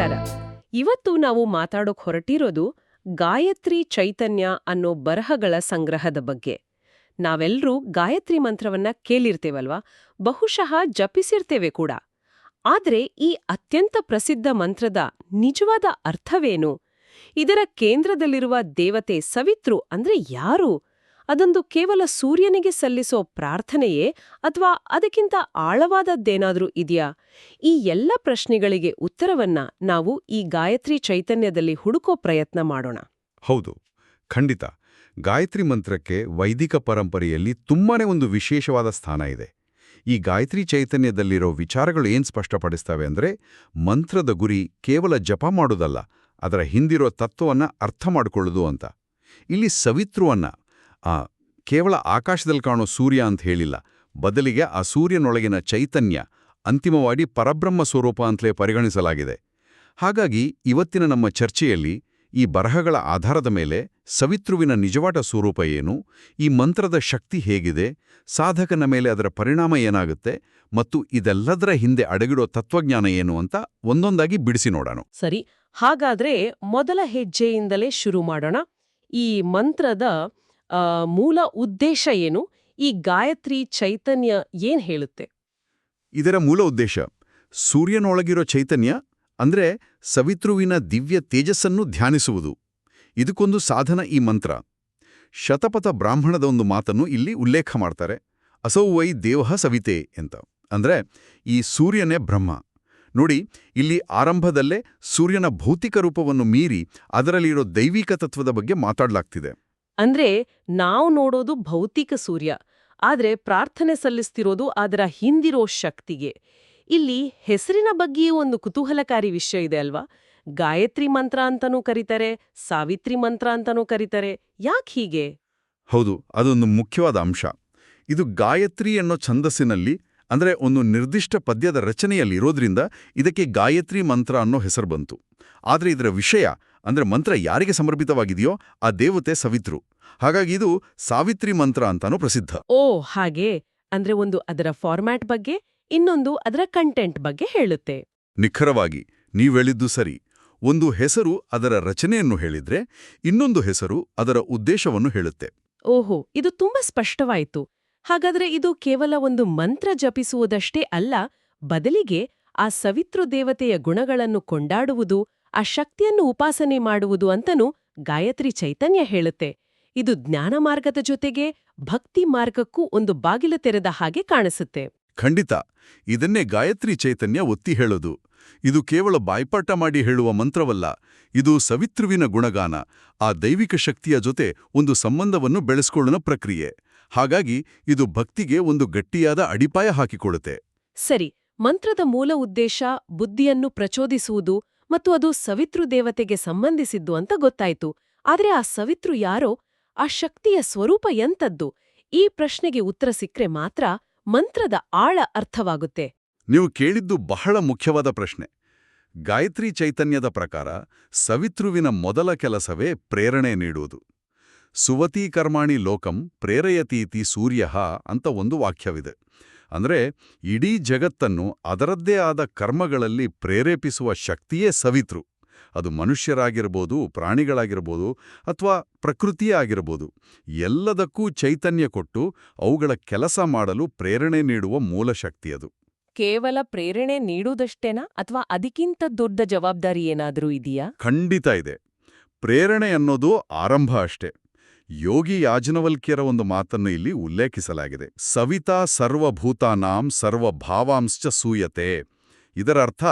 ನಮಸ್ಕಾರ. ಇವತ್ತು ನಾವು ಮಾತಾಡೋಕ್ ಹೊರಟಿರೋದು ಗಾಯತ್ರಿ ಚೈತನ್ಯ ಅನ್ನೋ ಬರಹಗಳ ಸಂಗ್ರಹದ ಬಗ್ಗೆ. ನಾವೆಲ್ಲರೂ ಗಾಯತ್ರಿ ಮಂತ್ರವನ್ನ ಕೇಳಿರ್ತೇವಲ್ವಾ, ಬಹುಶಃ ಜಪಿಸಿರ್ತೇವೆ ಕೂಡ. ಆದ್ರೆ ಈ ಅತ್ಯಂತ ಪ್ರಸಿದ್ಧ ಮಂತ್ರದ ನಿಜವಾದ ಅರ್ಥವೇನು? ಇದರ ಕೇಂದ್ರದಲ್ಲಿರುವ ದೇವತೆ ಸವಿತೃ ಅಂದ್ರೆ ಯಾರು? ಅದೊಂದು ಕೇವಲ ಸೂರ್ಯನಿಗೆ ಸಲ್ಲಿಸೋ ಪ್ರಾರ್ಥನೆಯೇ ಅಥವಾ ಅದಕ್ಕಿಂತ ಆಳವಾದದ್ದೇನಾದ್ರೂ ಇದೆಯಾ? ಈ ಎಲ್ಲ ಪ್ರಶ್ನೆಗಳಿಗೆ ಉತ್ತರವನ್ನ ನಾವು ಈ ಗಾಯತ್ರಿ ಚೈತನ್ಯದಲ್ಲಿ ಹುಡುಕೋ ಪ್ರಯತ್ನ ಮಾಡೋಣ. ಹೌದು, ಖಂಡಿತ. ಗಾಯತ್ರಿ ಮಂತ್ರಕ್ಕೆ ವೈದಿಕ ಪರಂಪರೆಯಲ್ಲಿ ತುಂಬಾನೇ ಒಂದು ವಿಶೇಷವಾದ ಸ್ಥಾನ ಇದೆ. ಈ ಗಾಯತ್ರಿ ಚೈತನ್ಯದಲ್ಲಿರೋ ವಿಚಾರಗಳು ಏನ್ ಸ್ಪಷ್ಟಪಡಿಸ್ತವೆ ಅಂದ್ರೆ, ಮಂತ್ರದ ಗುರಿ ಕೇವಲ ಜಪ ಮಾಡೋದಲ್ಲ, ಅದರ ಹಿಂದಿರೋ ತತ್ವವನ್ನ ಅರ್ಥ ಮಾಡಿಕೊಳ್ಳೋದು ಅಂತ. ಇಲ್ಲಿ ಸವಿತೃವನ್ನ ಕೇವಲ ಆಕಾಶದಲ್ಲಿ ಕಾಣೋ ಸೂರ್ಯ ಅಂತ ಹೇಳಿಲ್ಲ, ಬದಲಿಗೆ ಆ ಸೂರ್ಯನೊಳಗಿನ ಚೈತನ್ಯ ಅಂತಿಮವಾಗಿ ಪರಬ್ರಹ್ಮ ಸ್ವರೂಪ ಅಂತಲೇ ಪರಿಗಣಿಸಲಾಗಿದೆ. ಹಾಗಾಗಿ ಇವತ್ತಿನ ನಮ್ಮ ಚರ್ಚೆಯಲ್ಲಿ ಈ ಬರಹಗಳ ಆಧಾರದ ಮೇಲೆ ಸವಿತೃವಿನ ನಿಜವಾದ ಸ್ವರೂಪ ಏನು, ಈ ಮಂತ್ರದ ಶಕ್ತಿ ಹೇಗಿದೆ, ಸಾಧಕನ ಮೇಲೆ ಅದರ ಪರಿಣಾಮ ಏನಾಗುತ್ತೆ ಮತ್ತು ಇದೆಲ್ಲದರ ಹಿಂದೆ ಅಡಗಿಡೋ ತತ್ವಜ್ಞಾನ ಏನು ಅಂತ ಒಂದೊಂದಾಗಿ ಬಿಡಿಸಿ ನೋಡೋಣ. ಸರಿ, ಹಾಗಾದ್ರೆ ಮೊದಲ ಹೆಜ್ಜೆಯಿಂದಲೇ ಶುರು ಮಾಡೋಣ. ಈ ಮಂತ್ರದ ಮೂಲ ಉದ್ದೇಶ ಏನು? ಈ ಗಾಯತ್ರಿ ಚೈತನ್ಯ ಏನ್ ಹೇಳುತ್ತೆ? ಇದರ ಮೂಲ ಉದ್ದೇಶ ಸೂರ್ಯನೊಳಗಿರೋ ಚೈತನ್ಯ ಅಂದ್ರೆ ಸವಿತೃವಿನ ದಿವ್ಯ ತೇಜಸ್ಸನ್ನು ಧ್ಯಾನಿಸುವುದು. ಇದಕ್ಕೊಂದು ಸಾಧನ ಈ ಮಂತ್ರ. ಶತಪಥ ಬ್ರಾಹ್ಮಣದ ಒಂದು ಮಾತನ್ನು ಇಲ್ಲಿ ಉಲ್ಲೇಖ ಮಾಡ್ತಾರೆ. ಅಸೌ ವೈ ದೇವಃ ಸವಿತೆ ಅಂತ. ಅಂದ್ರೆ ಈ ಸೂರ್ಯನೇ ಬ್ರಹ್ಮ. ನೋಡಿ, ಇಲ್ಲಿ ಆರಂಭದಲ್ಲೇ ಸೂರ್ಯನ ಭೌತಿಕ ರೂಪವನ್ನು ಮೀರಿ ಅದರಲ್ಲಿರೋ ದೈವಿಕ ತತ್ವದ ಬಗ್ಗೆ ಮಾತಾಡ್ಲಾಗ್ತಿದೆ. ಅಂದ್ರೆ ನಾವು ನೋಡೋದು ಭೌತಿಕ ಸೂರ್ಯ, ಆದ್ರೆ ಪ್ರಾರ್ಥನೆ ಸಲ್ಲಿಸ್ತಿರೋದು ಅದರ ಹಿಂದಿರೋ ಶಕ್ತಿಗೆ. ಇಲ್ಲಿ ಹೆಸರಿನ ಬಗ್ಗೆಯೂ ಒಂದು ಕುತೂಹಲಕಾರಿ ವಿಷಯ ಇದೆ ಅಲ್ವಾ? ಗಾಯತ್ರಿ ಮಂತ್ರ ಅಂತನೂ ಕರೀತಾರೆ, ಸಾವಿತ್ರಿ ಮಂತ್ರ ಅಂತನೂ ಕರೀತಾರೆ. ಯಾಕೆ ಹೀಗೆ? ಹೌದು, ಅದೊಂದು ಮುಖ್ಯವಾದ ಅಂಶ. ಇದು ಗಾಯತ್ರಿ ಅನ್ನೋ ಛಂದಸ್ಸಿನಲ್ಲಿ ಅಂದ್ರೆ ಒಂದು ನಿರ್ದಿಷ್ಟ ಪದ್ಯದ ರಚನೆಯಲ್ಲಿ ಇರೋದ್ರಿಂದ ಇದಕ್ಕೆ ಗಾಯತ್ರಿ ಮಂತ್ರ ಅನ್ನೋ ಹೆಸರು ಬಂತು. ಆದ್ರೆ ಇದರ ವಿಷಯ ಅಂದ್ರೆ ಮಂತ್ರ ಯಾರಿಗೆ ಸಮರ್ಪಿತವಾಗಿದೆಯೋ ಆ ದೇವತೆ ಸವಿತೃ. ಹಾಗಾಗಿ ಇದು ಸಾವಿತ್ರಿ ಮಂತ್ರ ಅಂತಾನೂ ಪ್ರಸಿದ್ಧ. ಓ ಹಾಗೆ. ಅಂದ್ರೆ ಒಂದು ಅದರ ಫಾರ್ಮ್ಯಾಟ್ ಬಗ್ಗೆ, ಇನ್ನೊಂದು ಅದರ ಕಂಟೆಂಟ್ ಬಗ್ಗೆ ಹೇಳುತ್ತೆ. ನಿಖರವಾಗಿ ನೀವೆಳಿದ್ದು ಸರಿ. ಒಂದು ಹೆಸರು ಅದರ ರಚನೆಯನ್ನು ಹೇಳಿದ್ರೆ ಇನ್ನೊಂದು ಹೆಸರು ಅದರ ಉದ್ದೇಶವನ್ನು ಹೇಳುತ್ತೆ. ಓಹೋ, ಇದು ತುಂಬಾ ಸ್ಪಷ್ಟವಾಯಿತು. ಹಾಗಾದ್ರೆ ಇದು ಕೇವಲ ಒಂದು ಮಂತ್ರ ಜಪಿಸುವುದಷ್ಟೇ ಅಲ್ಲ, ಬದಲಿಗೆ ಆ ಸವಿತೃ ದೇವತೆಯ ಗುಣಗಳನ್ನು ಕೊಂಡಾಡುವುದು, ಆ ಶಕ್ತಿಯನ್ನು ಉಪಾಸನೆ ಮಾಡುವುದು ಅಂತನೂ ಗಾಯತ್ರಿ ಚೈತನ್ಯ ಹೇಳುತ್ತೆ. ಇದು ಜ್ಞಾನ ಮಾರ್ಗದ ಜೊತೆಗೆ ಭಕ್ತಿ ಮಾರ್ಗಕ್ಕೂ ಒಂದು ಬಾಗಿಲು ತೆರೆದ ಹಾಗೆ ಕಾಣಿಸುತ್ತೆ. ಖಂಡಿತ. ಇದನ್ನೇ ಗಾಯತ್ರಿ ಚೈತನ್ಯ ಒತ್ತಿ ಹೇಳೋದು. ಇದು ಕೇವಲ ಬಾಯ್ಪಾಠ ಮಾಡಿ ಹೇಳುವ ಮಂತ್ರವಲ್ಲ, ಇದು ಸವಿತೃವಿನ ಗುಣಗಾನ, ಆ ದೈವಿಕ ಶಕ್ತಿಯ ಜೊತೆ ಒಂದು ಸಂಬಂಧವನ್ನು ಬೆಳೆಸ್ಕೊಳ್ಳೋ ಪ್ರಕ್ರಿಯೆ. ಹಾಗಾಗಿ ಇದು ಭಕ್ತಿಗೆ ಒಂದು ಗಟ್ಟಿಯಾದ ಅಡಿಪಾಯ ಹಾಕಿಕೊಳ್ಳುತ್ತೆ. ಸರಿ, ಮಂತ್ರದ ಮೂಲ ಉದ್ದೇಶ ಬುದ್ಧಿಯನ್ನು ಪ್ರಚೋದಿಸುವುದು ಮತ್ತು ಅದು ಸವಿತೃ ದೇವತೆಗೆ ಸಂಬಂಧಿಸಿದ್ದು ಅಂತ ಗೊತ್ತಾಯ್ತು. ಆದ್ರೆ ಆ ಸವಿತೃ ಯಾರೋ, ಆ ಶಕ್ತಿಯ ಸ್ವರೂಪ ಎಂಥದ್ದು? ಈ ಪ್ರಶ್ನೆಗೆ ಉತ್ತರ ಸಿಕ್ರೆ ಮಾತ್ರ ಮಂತ್ರದ ಆಳ ಅರ್ಥವಾಗುತ್ತೆ. ನೀವು ಕೇಳಿದ್ದು ಬಹಳ ಮುಖ್ಯವಾದ ಪ್ರಶ್ನೆ. ಗಾಯತ್ರಿ ಚೈತನ್ಯದ ಪ್ರಕಾರ ಸವಿತೃವಿನ ಮೊದಲ ಕೆಲಸವೇ ಪ್ರೇರಣೆ ನೀಡುವುದು. ಸುವತೀ ಕರ್ಮಾಣಿ ಲೋಕಂ ಪ್ರೇರಯತೀತಿ ಸೂರ್ಯಃ ಅಂತ ಒಂದು ವಾಕ್ಯವಿದೆ. ಅಂದ್ರೆ ಇಡೀ ಜಗತ್ತನ್ನು ಅದರದ್ದೇ ಆದ ಕರ್ಮಗಳಲ್ಲಿ ಪ್ರೇರೇಪಿಸುವ ಶಕ್ತಿಯೇ ಸವಿತೃ. ಅದು ಮನುಷ್ಯರಾಗಿರ್ಬೋದು, ಪ್ರಾಣಿಗಳಾಗಿರ್ಬೋದು ಅಥವಾ ಪ್ರಕೃತಿಯೇ ಆಗಿರ್ಬೋದು, ಎಲ್ಲದಕ್ಕೂ ಚೈತನ್ಯ ಕೊಟ್ಟು ಅವುಗಳ ಕೆಲಸ ಮಾಡಲು ಪ್ರೇರಣೆ ನೀಡುವ ಮೂಲ ಶಕ್ತಿಯದು. ಕೇವಲ ಪ್ರೇರಣೆ ನೀಡುವುದಷ್ಟೇನಾ ಅಥವಾ ಅದಕ್ಕಿಂತ ದೊಡ್ಡ ಜವಾಬ್ದಾರಿ ಏನಾದರೂ ಇದೆಯಾ? ಖಂಡಿತ ಇದೆ. ಪ್ರೇರಣೆ ಅನ್ನೋದು ಆರಂಭ ಅಷ್ಟೇ. ಯೋಗಿ ಯಾಜ್ಞವಲ್ಕ್ಯರ ಒಂದು ಮಾತನ್ನು ಇಲ್ಲಿ ಉಲ್ಲೇಖಿಸಲಾಗಿದೆ. ಸವಿತಾ ಸರ್ವಭೂತಾನಾಂ ಸರ್ವಭಾವಾಂಶ್ಚ ಸೂಯತೆ. ಇದರರ್ಥ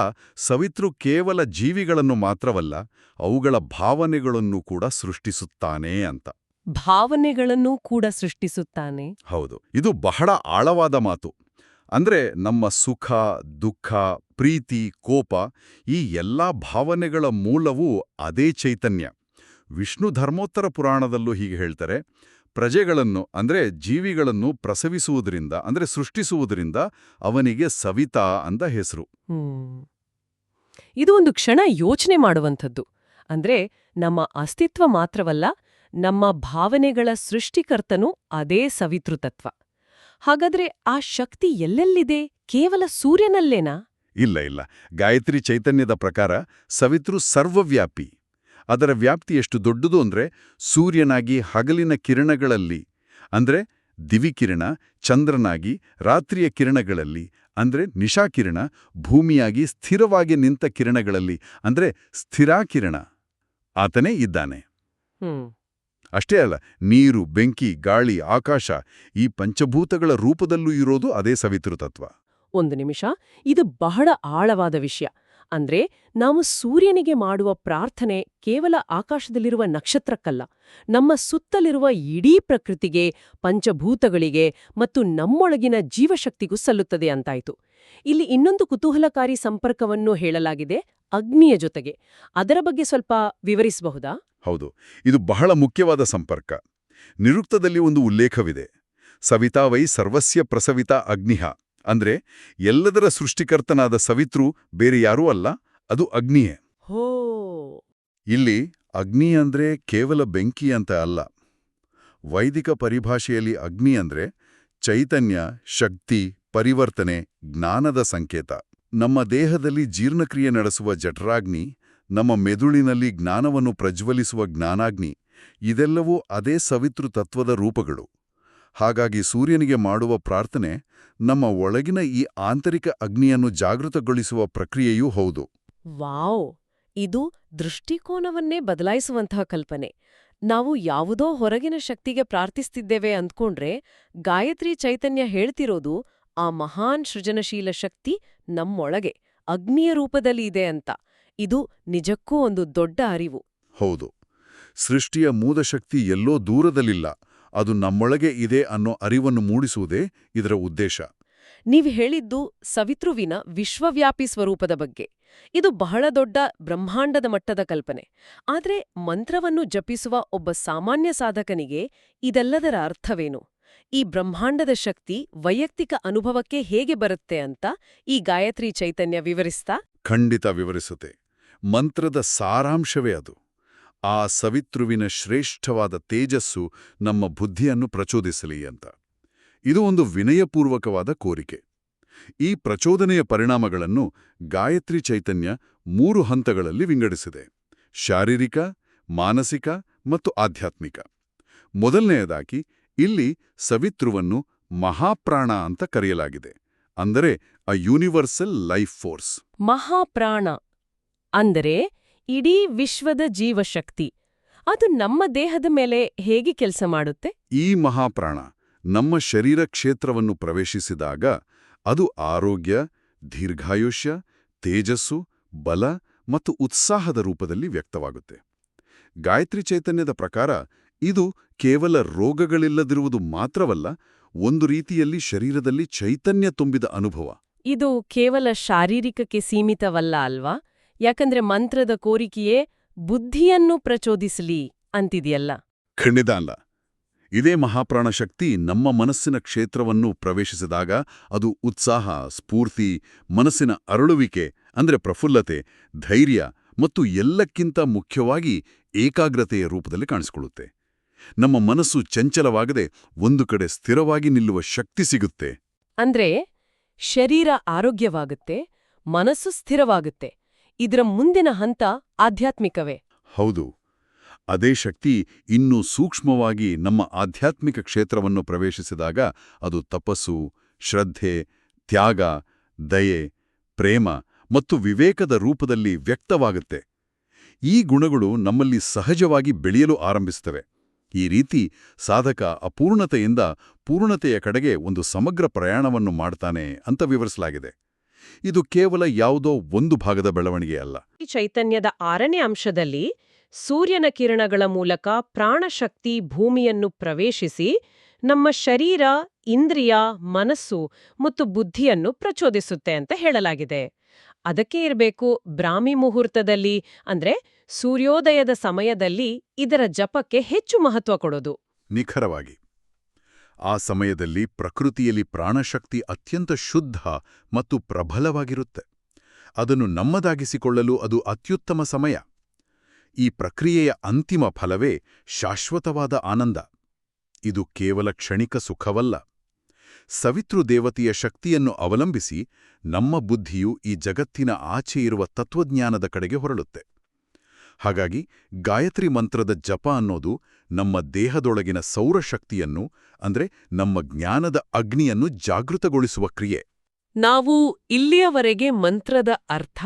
ಸವಿತೃ ಕೇವಲ ಜೀವಿಗಳನ್ನು ಮಾತ್ರವಲ್ಲ, ಅವುಗಳ ಭಾವನೆಗಳನ್ನು ಕೂಡ ಸೃಷ್ಟಿಸುತ್ತಾನೆ ಅಂತ. ಭಾವನೆಗಳನ್ನು ಕೂಡ ಸೃಷ್ಟಿಸುತ್ತಾನೆ? ಹೌದು, ಇದು ಬಹಳ ಆಳವಾದ ಮಾತು. ಅಂದ್ರೆ ನಮ್ಮ ಸುಖ, ದುಃಖ, ಪ್ರೀತಿ, ಕೋಪ ಈ ಎಲ್ಲಾ ಭಾವನೆಗಳ ಮೂಲವೂ ಅದೇ ಚೈತನ್ಯ. ವಿಷ್ಣು ಧರ್ಮೋತ್ತರ ಪುರಾಣದಲ್ಲೂ ಹೀಗೆ ಹೇಳ್ತಾರೆ, ಪ್ರಜೆಗಳನ್ನು ಅಂದ್ರೆ ಜೀವಿಗಳನ್ನು ಪ್ರಸವಿಸುವುದರಿಂದ ಅಂದ್ರೆ ಸೃಷ್ಟಿಸುವುದರಿಂದ ಅವನಿಗೆ ಸವಿತಾ ಅಂತ ಹೆಸರು. ಇದು ಒಂದು ಕ್ಷಣ ಯೋಚನೆ ಮಾಡುವಂಥದ್ದು. ಅಂದ್ರೆ ನಮ್ಮ ಅಸ್ತಿತ್ವ ಮಾತ್ರವಲ್ಲ, ನಮ್ಮ ಭಾವನೆಗಳ ಸೃಷ್ಟಿಕರ್ತನೂ ಅದೇ ಸವಿತೃತತ್ವ. ಹಾಗಾದ್ರೆ ಆ ಶಕ್ತಿ ಎಲ್ಲೆಲ್ಲಿದೆ? ಕೇವಲ ಸೂರ್ಯನಲ್ಲೇನಾ? ಇಲ್ಲ ಇಲ್ಲ. ಗಾಯತ್ರಿ ಚೈತನ್ಯದ ಪ್ರಕಾರ ಸವಿತೃ ಸರ್ವವ್ಯಾಪಿ. ಅದರ ವ್ಯಾಪ್ತಿ ಎಷ್ಟು ದೊಡ್ಡದು ಅಂದ್ರೆ ಸೂರ್ಯನಾಗಿ ಹಗಲಿನ ಕಿರಣಗಳಲ್ಲಿ ಅಂದ್ರೆ ದಿವಿಕಿರಣ, ಚಂದ್ರನಾಗಿ ರಾತ್ರಿಯ ಕಿರಣಗಳಲ್ಲಿ ಅಂದ್ರೆ ನಿಶಾಕಿರಣ, ಭೂಮಿಯಾಗಿ ಸ್ಥಿರವಾಗಿ ನಿಂತ ಕಿರಣಗಳಲ್ಲಿ ಅಂದ್ರೆ ಸ್ಥಿರಾಕಿರಣ ಆತನೇ ಇದ್ದಾನೆ. ಹ್ಮ್ ಅಷ್ಟೇ ಅಲ್ಲ, ನೀರು, ಬೆಂಕಿ, ಗಾಳಿ, ಆಕಾಶ ಈ ಪಂಚಭೂತಗಳ ರೂಪದಲ್ಲೂ ಇರೋದು ಅದೇ ಸವಿತೃತತ್ವ. ಒಂದು ನಿಮಿಷ, ಇದು ಬಹಳ ಆಳವಾದ ವಿಷಯ. ಅಂದ್ರೆ ನಾವು ಸೂರ್ಯನಿಗೆ ಮಾಡುವ ಪ್ರಾರ್ಥನೆ ಕೇವಲ ಆಕಾಶದಲ್ಲಿರುವ ನಕ್ಷತ್ರಕ್ಕಲ್ಲ, ನಮ್ಮ ಸುತ್ತಲಿರುವ ಇಡೀ ಪ್ರಕೃತಿಗೆ, ಪಂಚಭೂತಗಳಿಗೆ ಮತ್ತು ನಮ್ಮೊಳಗಿನ ಜೀವಶಕ್ತಿಗೂ ಸಲ್ಲುತ್ತದೆ ಅಂತಾಯ್ತು. ಇಲ್ಲಿ ಇನ್ನೊಂದು ಕುತೂಹಲಕಾರಿ ಸಂಪರ್ಕವನ್ನು ಹೇಳಲಾಗಿದೆ, ಅಗ್ನಿಯ ಜೊತೆಗೆ. ಅದರ ಬಗ್ಗೆ ಸ್ವಲ್ಪ ವಿವರಿಸಬಹುದಾ? ಹೌದು, ಇದು ಬಹಳ ಮುಖ್ಯವಾದ ಸಂಪರ್ಕ. ನಿರುಕ್ತದಲ್ಲಿ ಒಂದು ಉಲ್ಲೇಖವಿದೆ, ಸವಿತಾ ವೈ ಸರ್ವಸ್ಯ ಪ್ರಸವಿತಾ ಅಗ್ನಿಃ. ಅಂದ್ರೆ ಎಲ್ಲದರ ಸೃಷ್ಟಿಕರ್ತನಾದ ಸವಿತೃ ಬೇರೆ ಯಾರೂ ಅಲ್ಲ, ಅದು ಅಗ್ನಿಯೇ. ಹೋ, ಇಲ್ಲಿ ಅಗ್ನಿ ಅಂದ್ರೆ ಕೇವಲ ಬೆಂಕಿ ಅಂತ ಅಲ್ಲ. ವೈದಿಕ ಪರಿಭಾಷೆಯಲ್ಲಿ ಅಗ್ನಿ ಅಂದ್ರೆ ಚೈತನ್ಯ, ಶಕ್ತಿ, ಪರಿವರ್ತನೆ, ಜ್ಞಾನದ ಸಂಕೇತ. ನಮ್ಮ ದೇಹದಲ್ಲಿ ಜೀರ್ಣಕ್ರಿಯೆ ನಡೆಸುವ ಜಠರಾಗ್ನಿ, ನಮ್ಮ ಮೆದುಳಿನಲ್ಲಿ ಜ್ಞಾನವನ್ನು ಪ್ರಜ್ವಲಿಸುವ ಜ್ಞಾನಾಗ್ನಿ, ಇದೆಲ್ಲವೂ ಅದೇ ಸವಿತೃ ತತ್ವದ ರೂಪಗಳು. ಹಾಗಾಗಿ ಸೂರ್ಯನಿಗೆ ಮಾಡುವ ಪ್ರಾರ್ಥನೆ ನಮ್ಮ ಒಳಗಿನ ಈ ಆಂತರಿಕ ಅಗ್ನಿಯನ್ನು ಜಾಗೃತಗೊಳಿಸುವ ಪ್ರಕ್ರಿಯೆಯೂ ಹೌದು. ವಾವ್! ಇದು ದೃಷ್ಟಿಕೋನವನ್ನೇ ಬದಲಾಯಿಸುವಂತಹ ಕಲ್ಪನೆ. ನಾವು ಯಾವುದೋ ಹೊರಗಿನ ಶಕ್ತಿಗೆ ಪ್ರಾರ್ಥಿಸ್ತಿದ್ದೇವೆ ಅಂದ್ಕೊಂಡ್ರೆ, ಗಾಯತ್ರಿ ಚೈತನ್ಯ ಹೇಳ್ತಿರೋದು ಆ ಮಹಾನ್ ಸೃಜನಶೀಲ ಶಕ್ತಿ ನಮ್ಮೊಳಗೆ ಅಗ್ನಿಯ ರೂಪದಲ್ಲಿ ಇದೆ ಅಂತ. ಇದು ನಿಜಕ್ಕೂ ಒಂದು ದೊಡ್ಡ ಅರಿವು. ಹೌದು, ಸೃಷ್ಟಿಯ ಮೂಲ ಎಲ್ಲೋ ದೂರದಲ್ಲಿಲ್ಲ, ಅದು ನಮ್ಮೊಳಗೆ ಇದೆ ಅನ್ನೋ ಅರಿವನ್ನು ಮೂಡಿಸುವುದೇ ಇದರ ಉದ್ದೇಶ. ನೀವು ಹೇಳಿದ್ದು ಸವಿತೃವಿನ ವಿಶ್ವವ್ಯಾಪಿ ಸ್ವರೂಪದ ಬಗ್ಗೆ. ಇದು ಬಹಳ ದೊಡ್ಡ ಬ್ರಹ್ಮಾಂಡದ ಮಟ್ಟದ ಕಲ್ಪನೆ. ಆದ್ರೆ ಮಂತ್ರವನ್ನು ಜಪಿಸುವ ಒಬ್ಬ ಸಾಮಾನ್ಯ ಸಾಧಕನಿಗೆ ಇದೆಲ್ಲದರ ಅರ್ಥವೇನು? ಈ ಬ್ರಹ್ಮಾಂಡದ ಶಕ್ತಿ ವೈಯಕ್ತಿಕ ಅನುಭವಕ್ಕೆ ಹೇಗೆ ಬರುತ್ತೆ ಅಂತ ಈ ಗಾಯತ್ರಿ ಚೈತನ್ಯ ವಿವರಿಸ್ತಾ? ಖಂಡಿತ ವಿವರಿಸುತ್ತೆ. ಮಂತ್ರದ ಸಾರಾಂಶವೇ ಅದು. ಆ ಸವಿತೃವಿನ ಶ್ರೇಷ್ಠವಾದ ತೇಜಸ್ಸು ನಮ್ಮ ಬುದ್ಧಿಯನ್ನು ಪ್ರಚೋದಿಸಲಿ ಅಂತ. ಇದು ಒಂದು ವಿನಯಪೂರ್ವಕವಾದ ಕೋರಿಕೆ. ಈ ಪ್ರಚೋದನೆಯ ಪರಿಣಾಮಗಳನ್ನು ಗಾಯತ್ರಿ ಚೈತನ್ಯ 3 ಹಂತಗಳಲ್ಲಿ ವಿಂಗಡಿಸಿದೆ: ಶಾರೀರಿಕ, ಮಾನಸಿಕ ಮತ್ತು ಆಧ್ಯಾತ್ಮಿಕ. ಮೊದಲನೆಯದಾಗಿ ಇಲ್ಲಿ ಸವಿತೃವನ್ನು ಮಹಾಪ್ರಾಣ ಅಂತ ಕರೆಯಲಾಗಿದೆ, ಅಂದರೆ ಅ ಯೂನಿವರ್ಸಲ್ ಲೈಫ್ ಫೋರ್ಸ್. ಮಹಾಪ್ರಾಣ ಅಂದರೆ ಇಡೀ ವಿಶ್ವದ ಜೀವಶಕ್ತಿ. ಅದು ನಮ್ಮ ದೇಹದ ಮೇಲೆ ಹೇಗೆ ಕೆಲಸ ಮಾಡುತ್ತೆ? ಈ ಮಹಾಪ್ರಾಣ ನಮ್ಮ ಶರೀರ ಕ್ಷೇತ್ರವನ್ನು ಪ್ರವೇಶಿಸಿದಾಗ ಅದು ಆರೋಗ್ಯ, ದೀರ್ಘಾಯುಷ್ಯ, ತೇಜಸ್ಸು, ಬಲ ಮತ್ತು ಉತ್ಸಾಹದ ರೂಪದಲ್ಲಿ ವ್ಯಕ್ತವಾಗುತ್ತೆ. ಗಾಯತ್ರಿ ಚೈತನ್ಯದ ಪ್ರಕಾರ ಇದು ಕೇವಲ ರೋಗಗಳಿಲ್ಲದಿರುವುದು ಮಾತ್ರವಲ್ಲ, ಒಂದು ರೀತಿಯಲ್ಲಿ ಶರೀರದಲ್ಲಿ ಚೈತನ್ಯ ತುಂಬಿದ ಅನುಭವ. ಇದು ಕೇವಲ ಶಾರೀರಿಕಕ್ಕೆ ಸೀಮಿತವಲ್ಲ ಅಲ್ವಾ? ಯಾಕಂದ್ರೆ ಮಂತ್ರದ ಕೋರಿಕೆಯೇ ಬುದ್ಧಿಯನ್ನು ಪ್ರಚೋದಿಸಲಿ ಅಂತಿದೆಯಲ್ಲ. ಖಂಡಿತ ಅಲ್ಲ. ಇದೇ ಮಹಾಪ್ರಾಣ ಶಕ್ತಿ ನಮ್ಮ ಮನಸ್ಸಿನ ಕ್ಷೇತ್ರವನ್ನು ಪ್ರವೇಶಿಸಿದಾಗ ಅದು ಉತ್ಸಾಹ, ಸ್ಫೂರ್ತಿ, ಮನಸ್ಸಿನ ಅರಳುವಿಕೆ ಅಂದ್ರೆ ಪ್ರಫುಲ್ಲತೆ, ಧೈರ್ಯ ಮತ್ತು ಎಲ್ಲಕ್ಕಿಂತ ಮುಖ್ಯವಾಗಿ ಏಕಾಗ್ರತೆಯ ರೂಪದಲ್ಲಿ ಕಾಣಿಸಿಕೊಳ್ಳುತ್ತೆ. ನಮ್ಮ ಮನಸ್ಸು ಚಂಚಲವಾಗದೆ ಒಂದು ಕಡೆ ಸ್ಥಿರವಾಗಿ ನಿಲ್ಲುವ ಶಕ್ತಿ ಸಿಗುತ್ತೆ. ಅಂದ್ರೆ ಶರೀರ ಆರೋಗ್ಯವಾಗುತ್ತೆ, ಮನಸ್ಸು ಸ್ಥಿರವಾಗುತ್ತೆ. ಇದರ ಮುಂದಿನ ಹಂತ ಆಧ್ಯಾತ್ಮಿಕವೇ. ಹೌದು, ಅದೇ ಶಕ್ತಿ ಇನ್ನೂ ಸೂಕ್ಷ್ಮವಾಗಿ ನಮ್ಮ ಆಧ್ಯಾತ್ಮಿಕ ಕ್ಷೇತ್ರವನ್ನು ಪ್ರವೇಶಿಸಿದಾಗ ಅದು ತಪಸ್ಸು, ಶ್ರದ್ಧೆ, ತ್ಯಾಗ, ದಯೆ, ಪ್ರೇಮ ಮತ್ತು ವಿವೇಕದ ರೂಪದಲ್ಲಿ ವ್ಯಕ್ತವಾಗುತ್ತೆ. ಈ ಗುಣಗಳು ನಮ್ಮಲ್ಲಿ ಸಹಜವಾಗಿ ಬೆಳೆಯಲು ಆರಂಭಿಸುತ್ತವೆ. ಈ ರೀತಿ ಸಾಧಕ ಅಪೂರ್ಣತೆಯಿಂದ ಪೂರ್ಣತೆಯ ಕಡೆಗೆ ಒಂದು ಸಮಗ್ರ ಪ್ರಯಾಣವನ್ನು ಮಾಡ್ತಾನೆ ಅಂತ ವಿವರಿಸಲಾಗಿದೆ. ಇದು ಕೇವಲ ಯಾವುದೋ ಒಂದು ಭಾಗದ ಬೆಳವಣಿಗೆ ಅಲ್ಲ. ಈ ಚೈತನ್ಯದ 6ನೇ ಅಂಶದಲ್ಲಿ ಸೂರ್ಯನ ಕಿರಣಗಳ ಮೂಲಕ ಪ್ರಾಣಶಕ್ತಿ ಭೂಮಿಯನ್ನು ಪ್ರವೇಶಿಸಿ ನಮ್ಮ ಶರೀರ, ಇಂದ್ರಿಯ, ಮನಸ್ಸು ಮತ್ತು ಬುದ್ಧಿಯನ್ನು ಪ್ರಚೋದಿಸುತ್ತೆ ಅಂತ ಹೇಳಲಾಗಿದೆ. ಅದಕ್ಕೆ ಇರಬೇಕು ಬ್ರಾಹ್ಮಿ ಮುಹೂರ್ತದಲ್ಲಿ, ಅಂದ್ರೆ ಸೂರ್ಯೋದಯದ ಸಮಯದಲ್ಲಿ ಇದರ ಜಪಕ್ಕೆ ಹೆಚ್ಚು ಮಹತ್ವ ಕೊಡೋದು. ನಿಖರವಾಗಿ. ಆ ಸಮಯದಲ್ಲಿ ಪ್ರಕೃತಿಯಲ್ಲಿ ಪ್ರಾಣಶಕ್ತಿ ಅತ್ಯಂತ ಶುದ್ಧ ಮತ್ತು ಪ್ರಬಲವಾಗಿರುತ್ತೆ. ಅದನ್ನು ನಮ್ಮದಾಗಿಸಿಕೊಳ್ಳಲು ಅದು ಅತ್ಯುತ್ತಮ ಸಮಯ. ಈ ಪ್ರಕ್ರಿಯೆಯ ಅಂತಿಮ ಫಲವೇ ಶಾಶ್ವತವಾದ ಆನಂದ. ಇದು ಕೇವಲ ಕ್ಷಣಿಕ ಸುಖವಲ್ಲ. ಸವಿತೃ ದೇವತೆಯ ಶಕ್ತಿಯನ್ನು ಅವಲಂಬಿಸಿ ನಮ್ಮ ಬುದ್ಧಿಯು ಈ ಜಗತ್ತಿನ ಆಚೆ ಇರುವ ತತ್ವಜ್ಞಾನದ ಕಡೆಗೆ ಹೊರಳುತ್ತೆ. ಹಾಗಾಗಿ ಗಾಯತ್ರಿ ಮಂತ್ರದ ಜಪ ಅನ್ನೋದು ನಮ್ಮ ದೇಹದೊಳಗಿನ ಸೌರಶಕ್ತಿಯನ್ನು ಅಂದ್ರೆ ನಮ್ಮ ಜ್ಞಾನದ ಅಗ್ನಿಯನ್ನು ಜಾಗೃತಗೊಳಿಸುವ ಕ್ರಿಯೆ. ನಾವು ಇಲ್ಲಿಯವರೆಗೆ ಮಂತ್ರದ ಅರ್ಥ,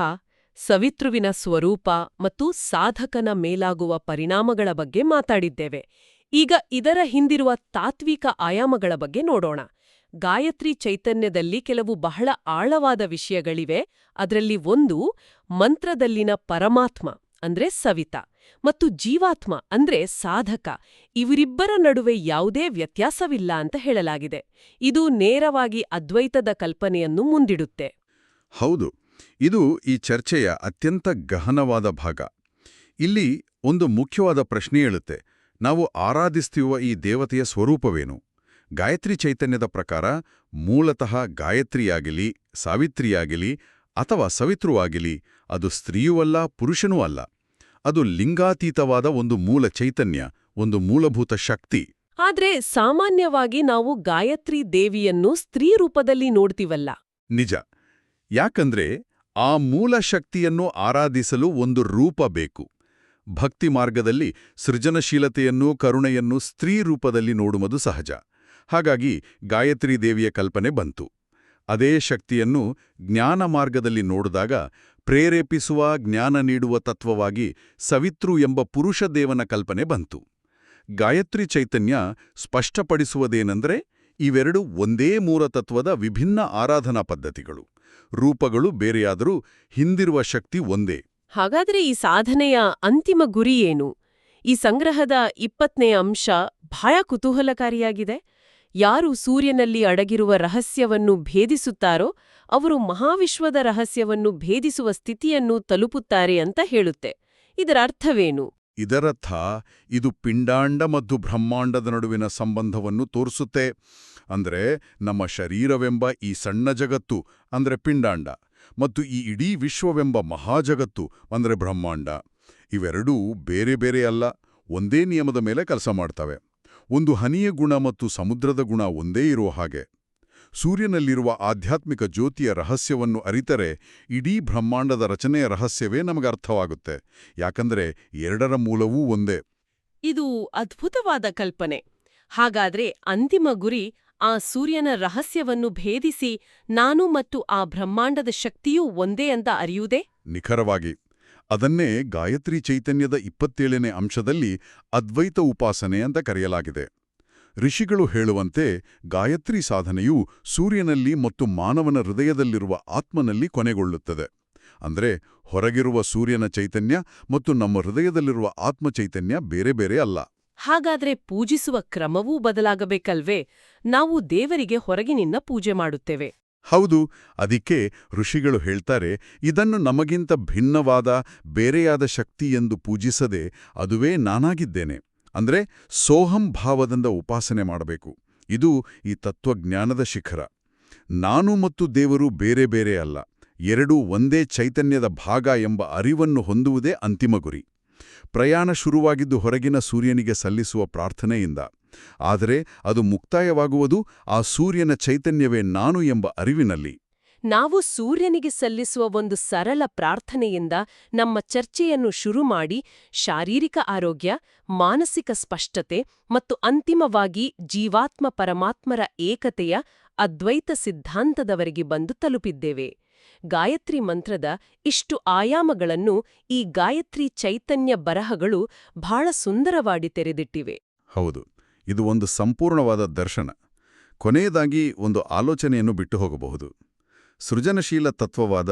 ಸವಿತೃವಿನ ಸ್ವರೂಪ ಮತ್ತು ಸಾಧಕನ ಮೇಲಾಗುವ ಪರಿಣಾಮಗಳ ಬಗ್ಗೆ ಮಾತಾಡಿದ್ದೇವೆ. ಈಗ ಇದರ ಹಿಂದಿರುವ ತಾತ್ವಿಕ ಆಯಾಮಗಳ ಬಗ್ಗೆ ನೋಡೋಣ. ಗಾಯತ್ರಿ ಚೈತನ್ಯದಲ್ಲಿ ಕೆಲವು ಬಹಳ ಆಳವಾದ ವಿಷಯಗಳಿವೆ. ಅದರಲ್ಲಿ ಒಂದು, ಮಂತ್ರದಲ್ಲಿನ ಪರಮಾತ್ಮ ಅಂದ್ರೆ ಸವಿತ ಮತ್ತು ಜೀವಾತ್ಮ ಅಂದ್ರೆ ಸಾಧಕ, ಇವರಿಬ್ಬರ ನಡುವೆ ಯಾವುದೇ ವ್ಯತ್ಯಾಸವಿಲ್ಲ ಅಂತ ಹೇಳಲಾಗಿದೆ. ಇದು ನೇರವಾಗಿ ಅದ್ವೈತದ ಕಲ್ಪನೆಯನ್ನು ಮುಂದಿಡುತ್ತೆ. ಹೌದು, ಇದು ಈ ಚರ್ಚೆಯ ಅತ್ಯಂತ ಗಹನವಾದ ಭಾಗ. ಇಲ್ಲಿ ಒಂದು ಮುಖ್ಯವಾದ ಪ್ರಶ್ನೆ ಏಳುತ್ತೆ. ನಾವು ಆರಾಧಿಸ್ತಿರುವ ಈ ದೇವತೆಯ ಸ್ವರೂಪವೇನು? ಗಾಯತ್ರಿ ಚೈತನ್ಯದ ಪ್ರಕಾರ ಮೂಲತಃ ಗಾಯತ್ರಿಯಾಗಲಿ, ಸಾವಿತ್ರಿಯಾಗಲಿ ಅಥವಾ ಸವಿತೃವಾಗಿಲಿ ಅದು ಸ್ತ್ರೀಯೂ ಅಲ್ಲ, ಪುರುಷನೂ ಅಲ್ಲ. ಅದು ಲಿಂಗಾತೀತವಾದ ಒಂದು ಮೂಲ ಚೈತನ್ಯ, ಒಂದು ಮೂಲಭೂತ ಶಕ್ತಿ. ಆದ್ರೆ ಸಾಮಾನ್ಯವಾಗಿ ನಾವು ಗಾಯತ್ರಿ ದೇವಿಯನ್ನು ಸ್ತ್ರೀ ರೂಪದಲ್ಲಿ ನೋಡ್ತೀವಲ್ಲ. ನಿಜ. ಯಾಕಂದ್ರೆ ಆ ಮೂಲ ಶಕ್ತಿಯನ್ನು ಆರಾಧಿಸಲು ಒಂದು ರೂಪ ಬೇಕು. ಭಕ್ತಿ ಮಾರ್ಗದಲ್ಲಿ ಸೃಜನಶೀಲತೆಯನ್ನೂ ಕರುಣೆಯನ್ನೂ ಸ್ತ್ರೀ ರೂಪದಲ್ಲಿ ನೋಡುವುದು ಸಹಜ. ಹಾಗಾಗಿ ಗಾಯತ್ರಿ ದೇವಿಯ ಕಲ್ಪನೆ ಬಂತು. ಅದೇ ಶಕ್ತಿಯನ್ನು ಜ್ಞಾನ ಮಾರ್ಗದಲ್ಲಿ ನೋಡಿದಾಗ ಪ್ರೇರೇಪಿಸುವ, ಜ್ಞಾನ ನೀಡುವ ತತ್ವವಾಗಿ ಸವಿತೃ ಎಂಬ ಪುರುಷ ದೇವನ ಕಲ್ಪನೆ ಬಂತು. ಗಾಯತ್ರಿ ಚೈತನ್ಯ ಸ್ಪಷ್ಟಪಡಿಸುವುದೇನೆಂದರೆ ಇವೆರಡು ಒಂದೇ ಮೂಲತತ್ವದ ವಿಭಿನ್ನ ಆರಾಧನಾ ಪದ್ಧತಿಗಳು. ರೂಪಗಳು ಬೇರೆಯಾದರೂ ಹಿಂದಿರುವ ಶಕ್ತಿ ಒಂದೇ. ಹಾಗಾದ್ರೆ ಈ ಸಾಧನೆಯ ಅಂತಿಮ ಗುರಿ ಏನು? ಈ ಸಂಗ್ರಹದ 20ನೇ ಅಂಶ ಬಹಳ ಕುತೂಹಲಕಾರಿಯಾಗಿದೆ. ಯಾರು ಸೂರ್ಯನಲ್ಲಿ ಅಡಗಿರುವ ರಹಸ್ಯವನ್ನು ಭೇದಿಸುತ್ತಾರೋ ಅವರು ಮಹಾವಿಶ್ವದ ರಹಸ್ಯವನ್ನು ಭೇದಿಸುವ ಸ್ಥಿತಿಯನ್ನು ತಲುಪುತ್ತಾರೆ ಅಂತ ಹೇಳುತ್ತೆ. ಇದರ ಅರ್ಥವೇನು? ಇದರರ್ಥ ಇದು ಪಿಂಡಾಂಡ ಮತ್ತು ಬ್ರಹ್ಮಾಂಡದ ನಡುವಿನ ಸಂಬಂಧವನ್ನು ತೋರಿಸುತ್ತೆ. ಅಂದ್ರೆ ನಮ್ಮ ಶರೀರವೆಂಬ ಈ ಸಣ್ಣ ಜಗತ್ತು ಅಂದ್ರೆ ಪಿಂಡಾಂಡ ಮತ್ತು ಈ ಇಡೀ ವಿಶ್ವವೆಂಬ ಮಹಾಜಗತ್ತು ಅಂದ್ರೆ ಬ್ರಹ್ಮಾಂಡ, ಇವೆರಡೂ ಬೇರೆ ಬೇರೆ ಅಲ್ಲ, ಒಂದೇ ನಿಯಮದ ಮೇಲೆ ಕೆಲಸ ಮಾಡ್ತವೆ. ಒಂದು ಹನಿಯ ಗುಣ ಮತ್ತು ಸಮುದ್ರದ ಗುಣ ಒಂದೇ ಇರುವ ಹಾಗೆ. ಸೂರ್ಯನಲ್ಲಿರುವ ಆಧ್ಯಾತ್ಮಿಕ ಜ್ಯೋತಿಯ ರಹಸ್ಯವನ್ನು ಅರಿತರೆ ಇಡೀ ಬ್ರಹ್ಮಾಂಡದ ರಚನೆಯ ರಹಸ್ಯವೇ ನಮಗೆ ಅರ್ಥವಾಗುತ್ತೆ. ಯಾಕಂದ್ರೆ ಎರಡರ ಮೂಲವೂ ಒಂದೇ. ಇದು ಅದ್ಭುತವಾದ ಕಲ್ಪನೆ. ಹಾಗಾದ್ರೆ ಅಂತಿಮ ಗುರಿ ಆ ಸೂರ್ಯನ ರಹಸ್ಯವನ್ನು ಭೇದಿಸಿ ನಾನು ಮತ್ತು ಆ ಬ್ರಹ್ಮಾಂಡದ ಶಕ್ತಿಯೂ ಒಂದೇ ಅಂತ ಅರಿಯುವುದೇ? ನಿಖರವಾಗಿ. ಅದನ್ನೇ ಗಾಯತ್ರಿ ಚೈತನ್ಯದ 27ನೇ ಅಂಶದಲ್ಲಿ ಅದ್ವೈತ ಉಪಾಸನೆ ಅಂತ ಕರೆಯಲಾಗಿದೆ. ಋಷಿಗಳು ಹೇಳುವಂತೆ ಗಾಯತ್ರಿ ಸಾಧನೆಯು ಸೂರ್ಯನಲ್ಲಿ ಮತ್ತು ಮಾನವನ ಹೃದಯದಲ್ಲಿರುವ ಆತ್ಮನಲ್ಲಿ ಕೊನೆಗೊಳ್ಳುತ್ತದೆ. ಅಂದ್ರೆ ಹೊರಗಿರುವ ಸೂರ್ಯನ ಚೈತನ್ಯ ಮತ್ತು ನಮ್ಮ ಹೃದಯದಲ್ಲಿರುವ ಆತ್ಮಚೈತನ್ಯ ಬೇರೆ ಬೇರೆ ಅಲ್ಲ. ಹಾಗಾದ್ರೆ ಪೂಜಿಸುವ ಕ್ರಮವೂ ಬದಲಾಗಬೇಕಲ್ವೇ? ನಾವು ದೇವರಿಗೆ ಹೊರಗಿನಿಂದ ಪೂಜೆ ಮಾಡುತ್ತೇವೆ. ಹೌದು. ಅದಕ್ಕೆ ಋಷಿಗಳು ಹೇಳ್ತಾರೆ, ಇದನ್ನು ನಮಗಿಂತ ಭಿನ್ನವಾದ ಬೇರೆಯಾದ ಶಕ್ತಿ ಎಂದು ಪೂಜಿಸದೆ ಅದುವೇ ನಾನಾಗಿದ್ದೇನೆ ಅಂದ್ರೆ ಸೋಹಂ ಭಾವದಿಂದ ಉಪಾಸನೆ ಮಾಡಬೇಕು. ಇದು ಈ ತತ್ವಜ್ಞಾನದ ಶಿಖರ. ನಾನು ಮತ್ತು ದೇವರು ಬೇರೆ ಬೇರೆ ಅಲ್ಲ, ಎರಡೂ ಒಂದೇ ಚೈತನ್ಯದ ಭಾಗ ಎಂಬ ಅರಿವನ್ನು ಹೊಂದುವುದೇ ಅಂತಿಮ ಗುರಿ. ಪ್ರಯಾಣ ಶುರುವಾಗಿದ್ದು ಹೊರಗಿನ ಸೂರ್ಯನಿಗೆ ಸಲ್ಲಿಸುವ ಪ್ರಾರ್ಥನೆಯಿಂದ. ಆದರೆ ಅದು ಮುಕ್ತಾಯವಾಗುವುದು ಆ ಸೂರ್ಯನ ಚೈತನ್ಯವೇ ನಾನು ಎಂಬ ಅರಿವಿನಲ್ಲಿ. ನಾವು ಸೂರ್ಯನಿಗೆ ಸಲ್ಲಿಸುವ ಒಂದು ಸರಳ ಪ್ರಾರ್ಥನೆಯಿಂದ ನಮ್ಮ ಚರ್ಚೆಯನ್ನು ಶುರು ಮಾಡಿ ಶಾರೀರಿಕ ಆರೋಗ್ಯ, ಮಾನಸಿಕ ಸ್ಪಷ್ಟತೆ ಮತ್ತು ಅಂತಿಮವಾಗಿ ಜೀವಾತ್ಮ ಪರಮಾತ್ಮರ ಏಕತೆಯ ಅದ್ವೈತ ಸಿದ್ಧಾಂತದವರೆಗೆ ಬಂದು ತಲುಪಿದ್ದೇವೆ. ಗಾಯತ್ರಿ ಮಂತ್ರದ ಇಷ್ಟು ಆಯಾಮಗಳನ್ನು ಈ ಗಾಯತ್ರಿ ಚೈತನ್ಯ ಬರಹಗಳು ಬಹಳ ಸುಂದರವಾಗಿ ತೆರೆದಿಟ್ಟಿವೆ. ಹೌದು, ಇದು ಒಂದು ಸಂಪೂರ್ಣವಾದ ದರ್ಶನ. ಕೊನೆಯದಾಗಿ ಒಂದು ಆಲೋಚನೆಯನ್ನು ಬಿಟ್ಟು ಹೋಗಬಹುದು. ಸೃಜನಶೀಲ ತತ್ವವಾದ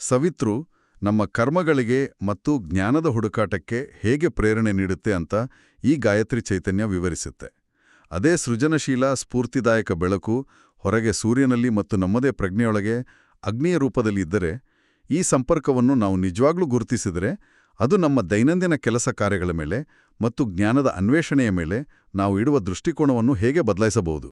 ಸವಿತೃ ನಮ್ಮ ಕರ್ಮಗಳಿಗೆ ಮತ್ತು ಜ್ಞಾನದ ಹುಡುಕಾಟಕ್ಕೆ ಹೇಗೆ ಪ್ರೇರಣೆ ನೀಡುತ್ತೆ ಅಂತ ಈ ಗಾಯತ್ರಿ ಚೈತನ್ಯ ವಿವರಿಸುತ್ತೆ. ಅದೇ ಸೃಜನಶೀಲ ಸ್ಫೂರ್ತಿದಾಯಕ ಬೆಳಕು ಹೊರಗೆ ಸೂರ್ಯನಲ್ಲಿ ಮತ್ತು ನಮ್ಮದೇ ಪ್ರಜ್ಞೆಯೊಳಗೆ ಅಗ್ನಿಯ ರೂಪದಲ್ಲಿ ಇದ್ದರೆ, ಈ ಸಂಪರ್ಕವನ್ನು ನಾವು ನಿಜವಾಗ್ಲೂ ಗುರುತಿಸಿದರೆ ಅದು ನಮ್ಮ ದೈನಂದಿನ ಕೆಲಸ ಕಾರ್ಯಗಳ ಮೇಲೆ ಮತ್ತು ಜ್ಞಾನದ ಅನ್ವೇಷಣೆಯ ಮೇಲೆ ನಾವು ಇಡುವ ದೃಷ್ಟಿಕೋನವನ್ನು ಹೇಗೆ ಬದಲಾಯಿಸಬಹುದು.